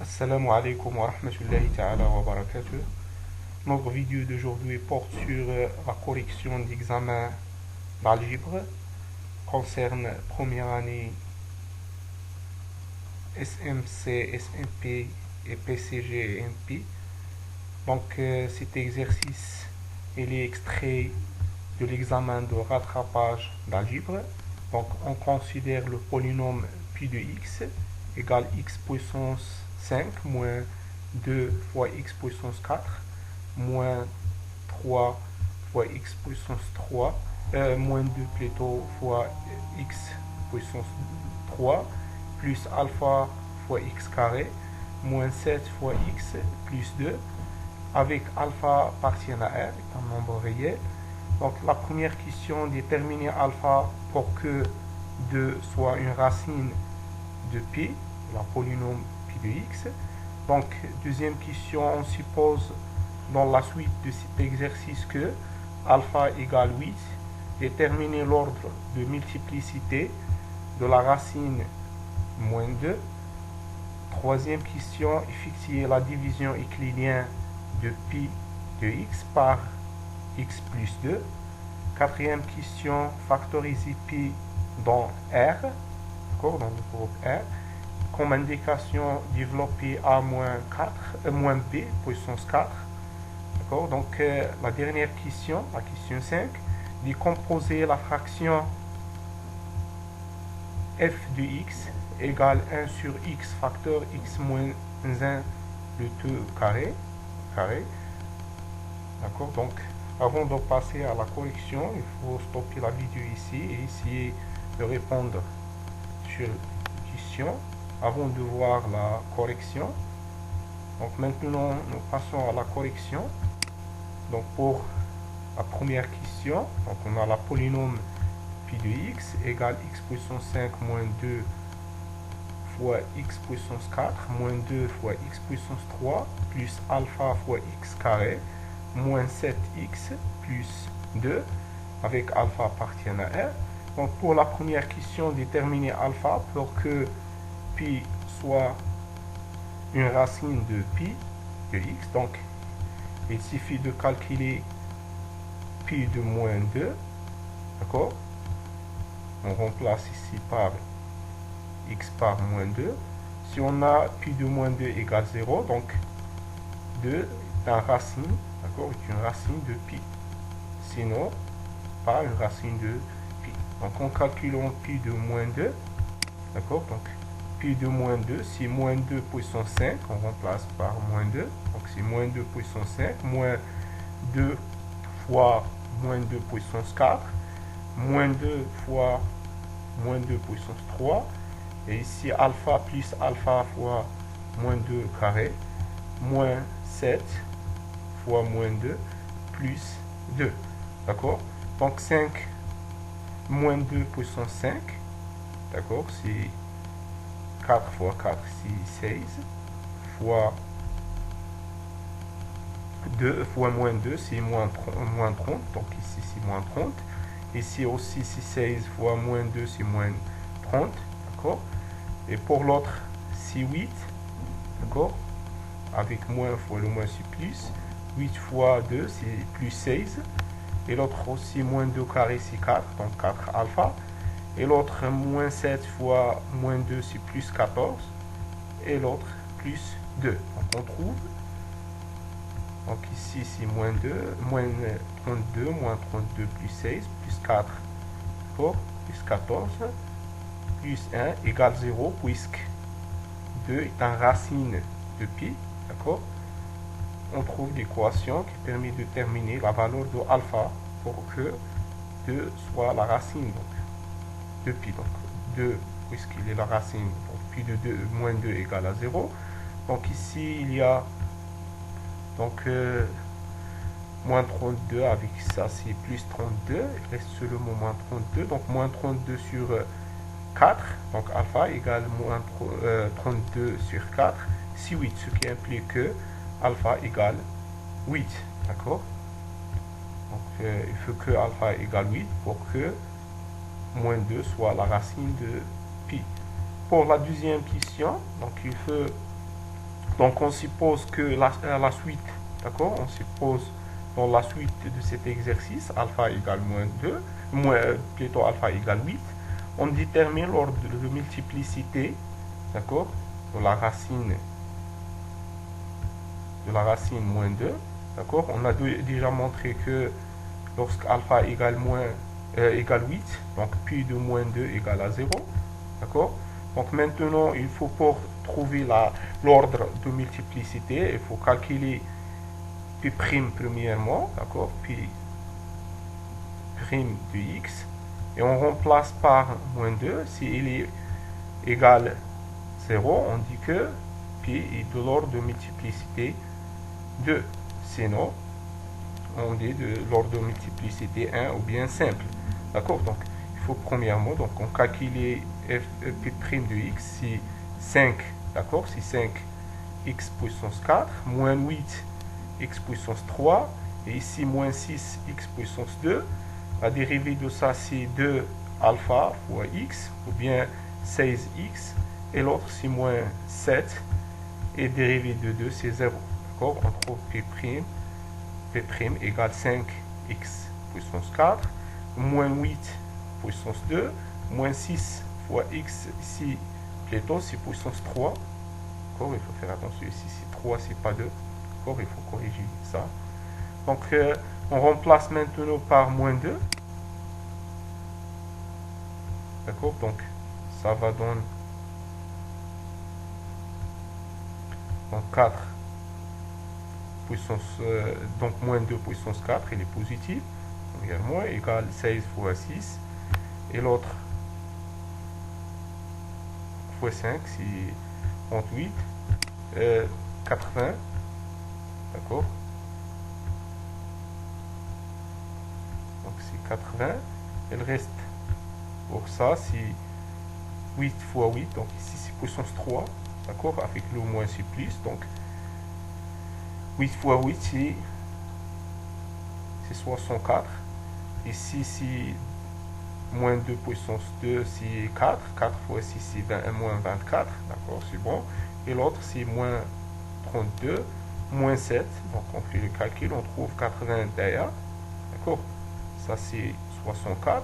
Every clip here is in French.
Assalamu alaikum wa rahmatullahi ta'ala wa barakatuh. Notre vidéo d'aujourd'hui porte sur la correction d'examen d'algèbre, concerne première année SMC, SMP et PCG et MP. Donc cet exercice il est extrait de l'examen de rattrapage d'algèbre. Donc on considère le polynôme pi de x égale x puissance 5 moins 2 fois x puissance 4 moins 3 fois x puissance 3 moins 2 plutôt fois x puissance 3 plus alpha fois x carré moins 7 fois x plus 2 avec alpha appartient à R, un nombre réel. Donc la première question, déterminer alpha pour que 2 soit une racine de pi, la polynôme pi de x. Donc deuxième question, on suppose dans la suite de cet exercice que alpha égale 8, déterminer l'ordre de multiplicité de la racine moins 2. Troisième question, effectuer la division euclidienne de pi de x par x plus 2. Quatrième question, factoriser pi dans R, d'accord, dans le groupe R. Comme indication, développer a moins 4, moins b puissance 4. D'accord, donc la dernière question, la question 5, décomposer la fraction f de x égale 1 sur x facteur x moins 1 le tout carré. D'accord, donc avant de passer à la correction, il faut stopper la vidéo ici et essayer de répondre sur les questions avant de voir la correction. Donc maintenant, nous passons à la correction. Donc pour la première question, donc on a la polynôme pi de x égale x puissance 5 moins 2 fois x puissance 4 moins 2 fois x puissance 3 plus alpha fois x carré moins 7x plus 2 avec alpha appartient à R. Donc pour la première question, déterminer alpha pour que pi soit une racine de pi de x. Donc il suffit de calculer pi de moins 2, d'accord, on remplace ici par x par moins 2. Si on a pi de moins 2 égale 0, donc 2 est une racine, d'accord, est une racine de pi. Sinon, pas une racine de pi. Donc en calculant pi de moins 2, d'accord, donc pi de moins 2, c'est moins 2 puissance 5, on remplace par moins 2, donc c'est moins 2 puissance 5, moins 2 fois moins 2 puissance 4, moins 2 fois moins 2 puissance 3, et ici alpha plus alpha fois moins 2 carré, moins 7 fois moins 2 plus 2, d'accord, donc 5 moins 2 puissance 5, d'accord, c'est 4 fois 4 c'est 16 fois 2 fois moins 2 c'est moins 30, donc ici c'est moins 30, ici aussi c'est 16 fois moins 2 c'est moins 30, d'accord, et pour l'autre c'est 8, d'accord, avec moins fois le moins c'est plus, 8 fois 2 c'est plus 16, et l'autre aussi moins 2 carré c'est 4, donc 4 alpha, et l'autre moins 7 fois moins 2 c'est plus 14, et l'autre plus 2, donc on trouve, donc ici c'est moins 2, moins 32, moins 32 plus 16, plus 4, d'accord, plus 14, plus 1 égale 0, puisque 2 est une racine de pi, d'accord. On trouve l'équation qui permet de déterminer la valeur de alpha pour que 2 soit la racine donc, de pi. Donc 2, puisqu'il est la racine, donc pi de 2, moins 2 égale à 0. Donc ici, il y a donc moins 32 avec ça, c'est plus 32. Il reste seulement moins 32. Donc moins 32 sur 4, donc alpha égale moins 32 sur 4, c'est 8, ce qui implique que alpha égale 8, d'accord. Donc il faut que alpha égale 8 pour que moins 2 soit la racine de pi. Pour la deuxième question, donc il faut Donc on suppose que la suite, d'accord, on suppose dans la suite de cet exercice, alpha égale moins 2, plutôt alpha égale 8, on détermine l'ordre de multiplicité, d'accord, de la racine moins 2, d'accord. On a déjà montré que lorsque alpha égale égale 8, donc pi de moins 2 égale à 0, d'accord. Donc maintenant, il faut pour trouver l'ordre de multiplicité, il faut calculer pi prime premièrement, d'accord, pi prime de x, et on remplace par moins 2. Si il est égal 0, on dit que pi est de l'ordre de multiplicité 2. Sinon, on dit de l'ordre de multiplicité 1 ou bien simple. D'accord. Donc, il faut premièrement, donc on calcule pi' de x, c'est 5, d'accord, c'est 5 x puissance 4, moins 8 x puissance 3, et ici moins 6 x puissance 2. La dérivée de ça, c'est 2 alpha fois x, ou bien 16x, et l'autre, c'est moins 7, et dérivée de 2, c'est 0. D'accord. On trouve P' égale 5x puissance 4, moins 8 puissance 2, moins 6 fois x, ici, plutôt, c'est puissance 3. D'accord. Il faut faire attention, ici, c'est 3, c'est pas 2. D'accord. Il faut corriger ça. Donc, on remplace maintenant par moins 2. D'accord. Donc, ça va donner donc 4 puissance, donc moins 2 puissance 4, il est positif. Également, égale 16 fois 6. Et l'autre fois 5, c'est 38. 80. D'accord. Donc c'est 80. Il reste pour ça, c'est 8 fois 8. Donc ici, c'est puissance 3. D'accord. Avec le moins, c'est plus. Donc 8 fois 8, c'est 64. Ici, c'est moins 2 puissance 2, c'est 4. 4 fois 6, c'est moins 24. D'accord, c'est bon. Et l'autre, c'est moins 32, moins 7. Donc, on fait le calcul, on trouve 81. D'accord. Ça, c'est 64.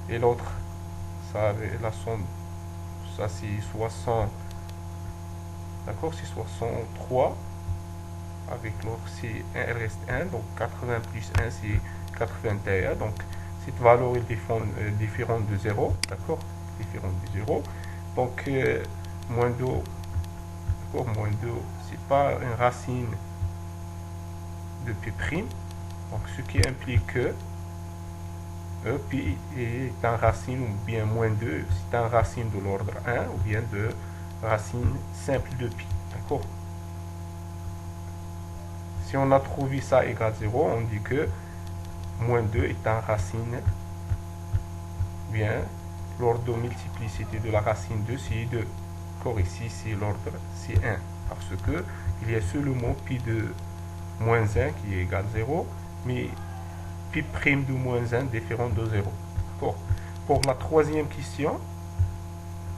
Et l'autre, ça, la somme, ça, c'est 60. D'accord, c'est 63. Avec l'autre, c'est 1, il reste 1. Donc, 80 plus 1, c'est 81. Donc, cette valeur est différente de 0. D'accord, différente de 0. Donc, moins 2, moins 2, c'est pas une racine de P'. Donc, ce qui implique que Pi est un racine ou bien moins 2, c'est un racine de l'ordre 1 ou bien de racine simple de pi. D'accord. Si on a trouvé ça égal 0, on dit que moins 2 est un racine, bien, l'ordre de multiplicité de la racine 2, c'est 2. D'accord, ici, c'est l'ordre, c'est 1. Parce que il y a seulement pi de moins 1 qui est égal 0, mais pi' de moins 1 différent de 0. D'accord. Pour la troisième question,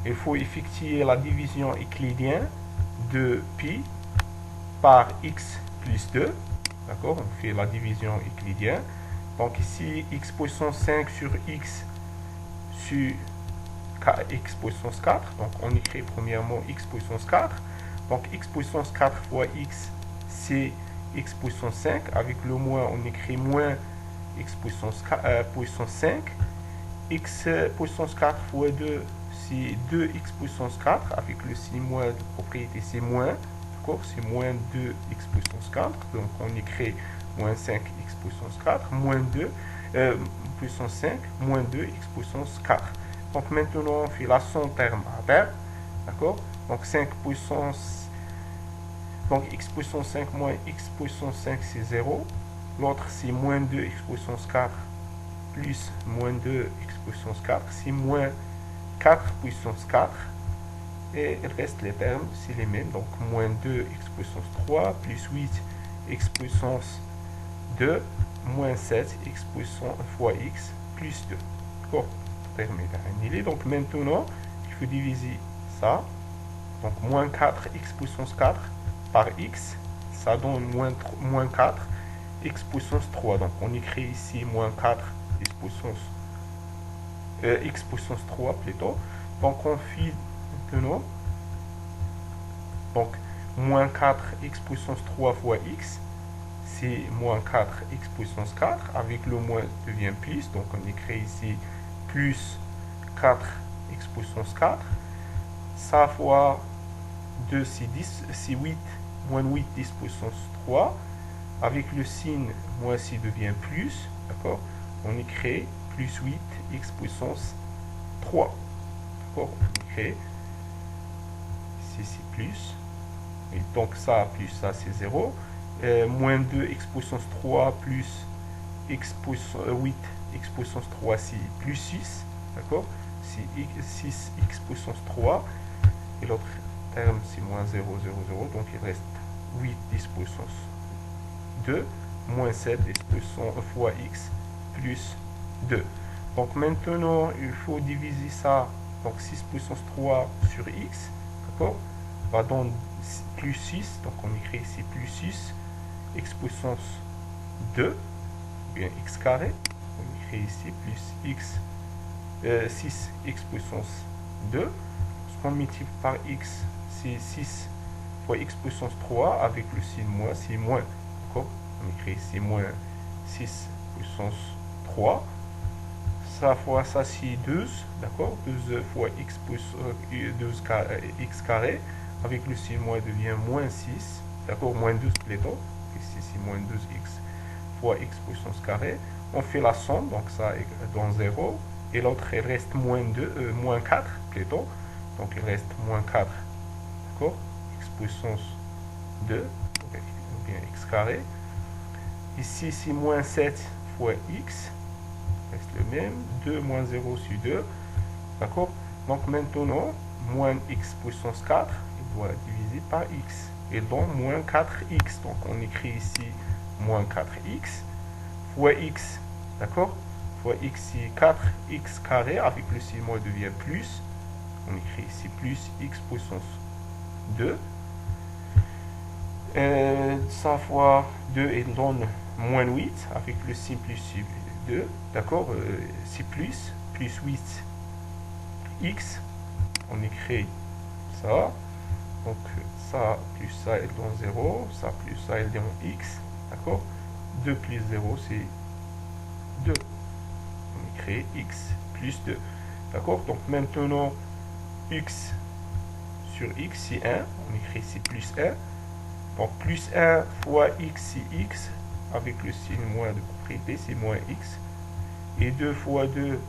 il faut effectuer la division euclidienne de pi par x plus 2. D'accord, on fait la division euclidienne. Donc ici, x puissance 5 sur x sur x puissance 4. Donc on écrit premièrement x puissance 4. Donc x puissance 4 fois x, c'est x puissance 5. Avec le moins, on écrit moins x puissance 5. X puissance 4 fois 2, c'est 2x puissance 4. Avec le signe moins de propriété, c'est moins. C'est moins 2x puissance 4. Donc on écrit moins 5x puissance 4, moins 2 puissance 5, moins 2x puissance 4. Donc maintenant on fait la somme terme à terme. D'accord. Donc 5 puissance, donc x puissance 5 moins x puissance 5, c'est 0. L'autre, c'est moins 2x puissance 4 plus moins 2x puissance 4, c'est moins 4 puissance 4. Et il reste les termes, c'est les mêmes. Donc, moins 2x puissance 3 plus 8x puissance 2 moins 7x puissance fois x plus 2. D'accord. Terme est annulé. Donc, maintenant, il faut diviser ça. Donc, moins 4x puissance 4 par x, ça donne moins 4 x puissance 3. Donc on écrit ici moins 4 x puissance 3 plutôt. Donc on fait maintenant, donc moins 4 x puissance 3 fois x, c'est moins 4 x puissance 4, avec le moins devient plus, donc on écrit ici plus 4 x puissance 4, ça fois 2 c'est 10, c'est 8, moins 8 10 puissance 3, avec le signe moins ci devient plus, d'accord, on écrit plus 8 x puissance 3, d'accord, on écrit ici c'est plus, et donc ça plus ça c'est 0, moins 2 x puissance 3 plus x puissance 8 x puissance 3 c'est plus 6, d'accord, c'est 6 x puissance 3, et l'autre terme c'est moins 0, 0, 0, donc il reste 8 10 puissance 2, moins 7 10 puissance fois x plus 2. Donc maintenant, il faut diviser ça, donc 6 puissance 3 sur x, d'accord, va donner plus 6, donc on écrit ici plus 6, x puissance 2, ou bien x carré, on écrit ici plus x, 6 x puissance 2, ce qu'on multiplie par x, c'est 6 fois x puissance 3, avec le signe moins, c'est moins, d'accord, on écrit ici moins 6 puissance 3, ça fois ça c'est 12, d'accord, 12 fois x puissance 12 x carré, avec le signe moins devient moins 6, d'accord, moins 12 plutôt, ici c'est moins 12x fois x puissance carré, on fait la somme, donc ça est dans 0, et l'autre il reste moins 2, moins 4 plutôt, donc il reste moins 4, d'accord, x puissance 2, ou bien x carré, ici c'est moins 7 fois x, reste le même, 2 moins 0 sur 2, d'accord, donc maintenant, moins x puissance 4, il doit diviser par x, et donc moins 4x, donc on écrit ici moins 4x, fois x, d'accord, fois x c'est 4x carré, avec le signe moins devient plus, on écrit ici plus x puissance 2, ça fois 2 et donne moins 8, avec le signe plus 2, d'accord, c'est plus 8x, on écrit ça, donc ça plus ça est dans 0, ça plus ça est dans x, d'accord, 2 plus 0 c'est 2, on écrit x plus 2, d'accord, donc maintenant x sur x c'est 1, on écrit ici plus 1, donc plus 1 fois x c'est x, avec le signe moins de propriété c'est moins x, et 2 fois 2,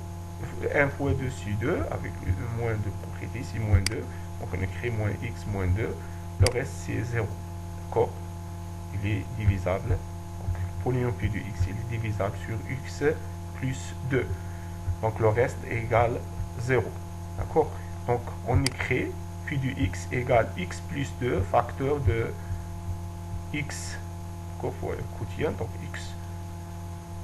1 fois 2 c'est 2, avec le moins de propriété c'est moins 2, donc on écrit moins x moins 2, le reste c'est 0, d'accord, il est divisable, donc le polynôme P de x il est divisable sur x plus 2, donc le reste est égal 0, d'accord, donc on écrit P de x égale x plus 2 facteur de x, fois le quotient, donc x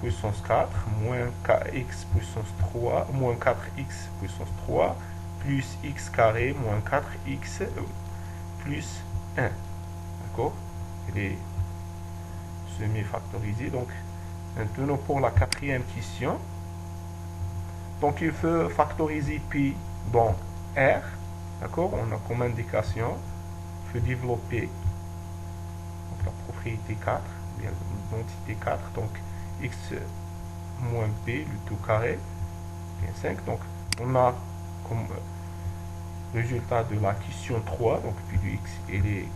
puissance 4 moins x puissance 3 moins 4x puissance 3 plus x carré moins 4x plus 1, d'accord, il est semi-factorisé. Donc maintenant pour la quatrième question, donc il faut factoriser P dans R, d'accord, on a comme indication, il faut développer donc, la propriété 4, bien l'identité 4, donc x moins p, le tout carré, bien 5, donc on a comme résultat de la question 3, donc P de x, il est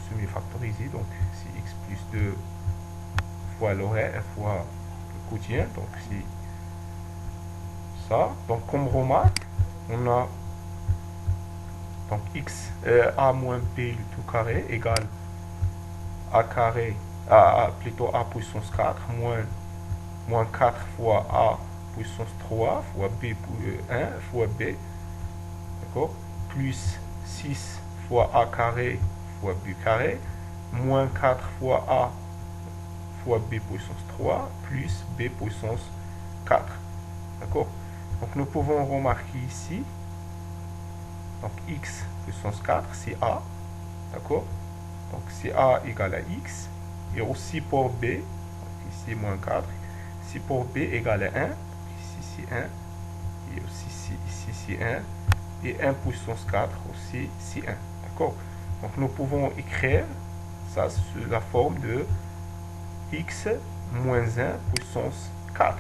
semi-factorisé, donc c'est x plus 2 fois l'horaire fois le quotient, donc c'est ça. Donc comme remarque, on a donc x a moins p le tout carré égale a carré, plutôt a puissance 4 moins 4 fois a puissance 3 fois b 1 fois b, d'accord, plus 6 fois a carré fois b carré, moins 4 fois a fois b puissance 3 plus b puissance 4, d'accord, donc nous pouvons remarquer ici, donc x puissance 4 c'est a, d'accord, donc si A égale à X, et aussi pour B, donc ici moins 4, si pour B égale à 1, ici c'est 1, et aussi ici c'est 1, et 1 puissance 4 aussi c'est 1. D'accord? Donc nous pouvons écrire ça sous la forme de x moins 1 puissance 4.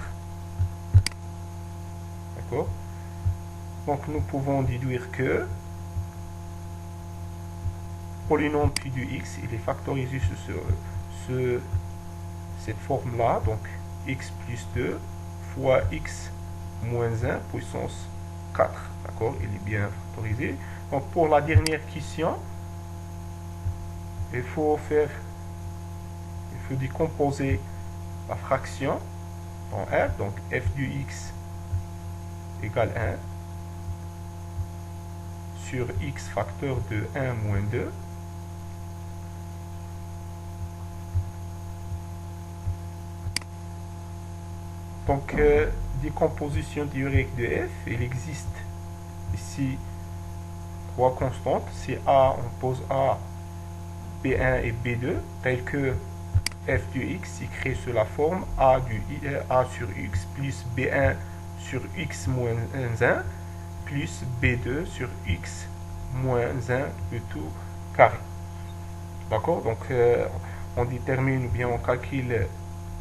D'accord? Donc nous pouvons déduire que polynôme pi de x, il est factorisé sur cette forme-là, donc x plus 2 fois x moins 1 puissance 4. D'accord? Il est bien factorisé. Donc pour la dernière question, il faut décomposer la fraction en R, donc f de x égale 1 sur x facteur de 1 moins 2 donc décomposition théorique de f, il existe ici trois constantes. Si A, on pose A, B1 et B2 tel que f de x écrit sous la forme A sur x plus B1 sur x moins 1 plus B2 sur x moins 1 le tout carré. D'accord? Donc on détermine ou bien on calcule,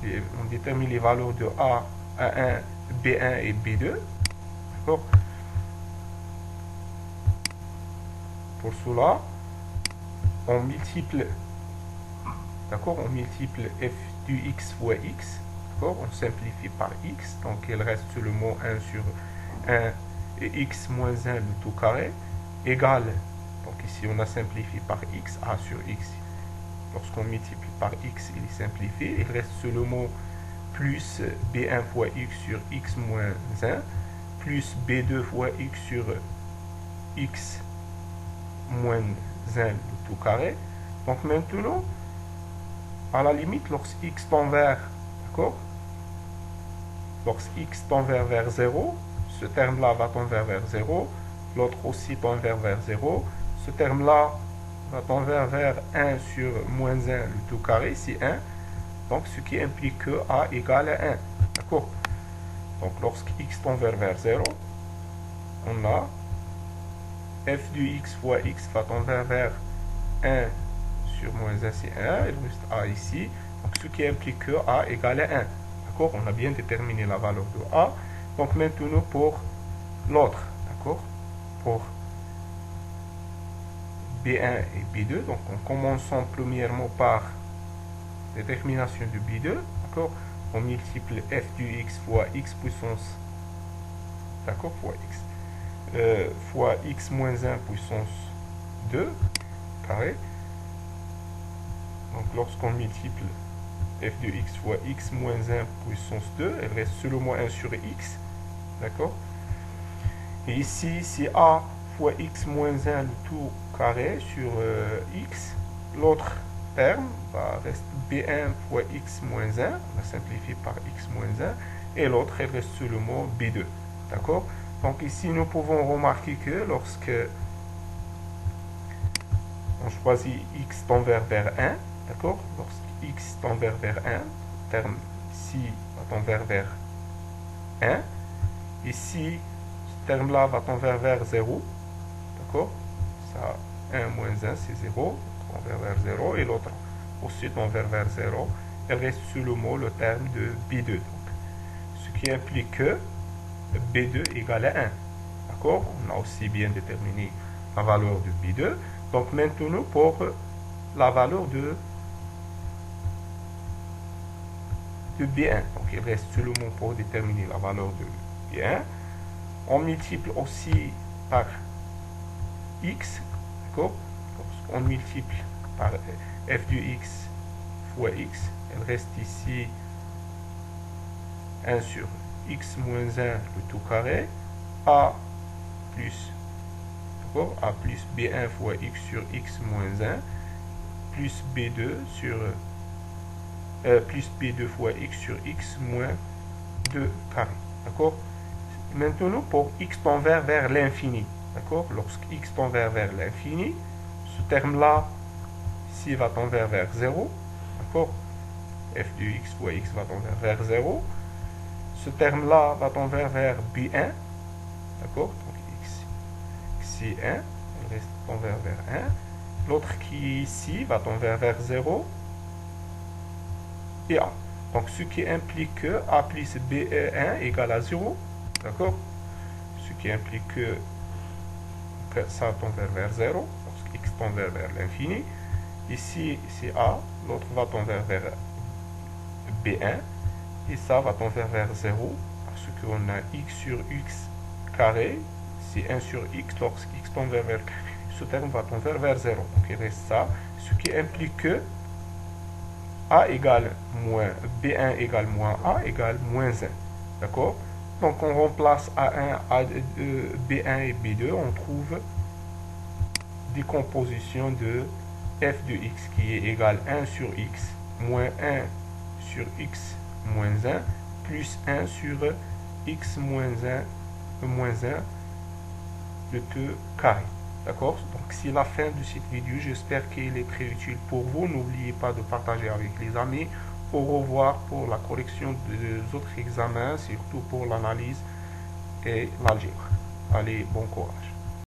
on détermine les valeurs de A, A1, B1 et B2. D'accord? Pour cela, on multiplie, d'accord? On multiplie f de x fois x. D'accord? On simplifie par x. Donc il reste le mot 1 sur 1 et x moins 1 le tout carré égale, donc ici on a simplifié par x, a sur x. Lorsqu'on multiplie par x, il est simplifié. Il reste le mot plus b1 fois x sur x moins 1 plus b2 fois x sur x moins 1 le tout carré. Donc maintenant, à la limite, lorsque x tend vers, d'accord, lorsque x tend vers 0, ce terme-là va tendre vers 0, l'autre aussi tend vers 0, ce terme-là va tendre vers 1 sur moins 1 le tout carré, c'est 1, donc ce qui implique que a égale à 1, d'accord? Donc lorsque x tend vers 0, on a f de x fois x va tendre vers 1 sur moins 1, c'est 1, il reste a ici, donc ce qui implique que a égale à 1. D'accord? On a bien déterminé la valeur de a. Donc maintenant pour l'autre, d'accord? Pour B1 et B2, donc en commençant premièrement par détermination de B2, d'accord? On multiplie f de x fois x puissance, d'accord? Fois x, fois x moins 1 puissance 2, carré. Donc lorsqu'on multiplie f de x fois x moins 1 puissance 2, il reste seulement 1 sur x, d'accord? Et ici, c'est a fois x moins 1 le tout carré sur x. L'autre terme va rester b1 fois x moins 1, on va simplifier par x moins 1, et l'autre, il reste seulement b2, d'accord? Donc ici, nous pouvons remarquer que lorsque on choisit x tend vers 1, d'accord? Lorsque x tend vers 1, terme ici va tendre vers 1. Ici, ce terme-là va tendre vers 0. D'accord? Ça, 1 moins 1, c'est 0. On tend vers 0. Et l'autre aussi tend vers 0. Il reste sous le mot le terme de B2. Donc, ce qui implique que B2 égale à 1. D'accord? On a aussi bien déterminé la valeur de B2. Donc maintenant, pour la valeur de B1. Donc il reste seulement pour déterminer la valeur de B1. On multiplie aussi par x, d'accord? On multiplie par f de x fois x. Il reste ici 1 sur x moins 1 le tout carré. A plus, d'accord? A plus b1 fois x sur x moins 1 plus b2 sur plus b2 fois x sur x moins 2 carré. D'accord? Maintenant, pour x tend vers l'infini, d'accord? Lorsque x tend vers l'infini, ce terme-là, ici va tendre vers 0, d'accord? F de x fois x va tendre vers 0. Ce terme-là va tendre vers B1, d'accord? Donc x, ici 1, il reste tendre vers 1. L'autre qui est ici va tendre vers 0 et A. Donc ce qui implique que A plus B1 égale à 0, d'accord? Ce qui implique que ça tend vers 0, parce que x tend vers l'infini. Ici, c'est A, l'autre va tendre vers B1, et ça va tendre vers 0, parce qu'on a x sur x carré, c'est 1 sur x, lorsque x tend vers ce terme va tendre vers 0. Donc il reste ça, ce qui implique que A égale moins B1 égale moins A égale moins 1. D'accord? Donc on remplace A1, A2, B1 et B2, on trouve décomposition de f de x qui est égal 1 sur x moins 1 sur x moins 1 plus 1 sur x moins 1, le tout carré. D'accord? Donc c'est la fin de cette vidéo. J'espère qu'elle est très utile pour vous. N'oubliez pas de partager avec les amis. Au revoir pour la correction des autres examens, surtout pour l'analyse et l'algèbre. Allez, bon courage.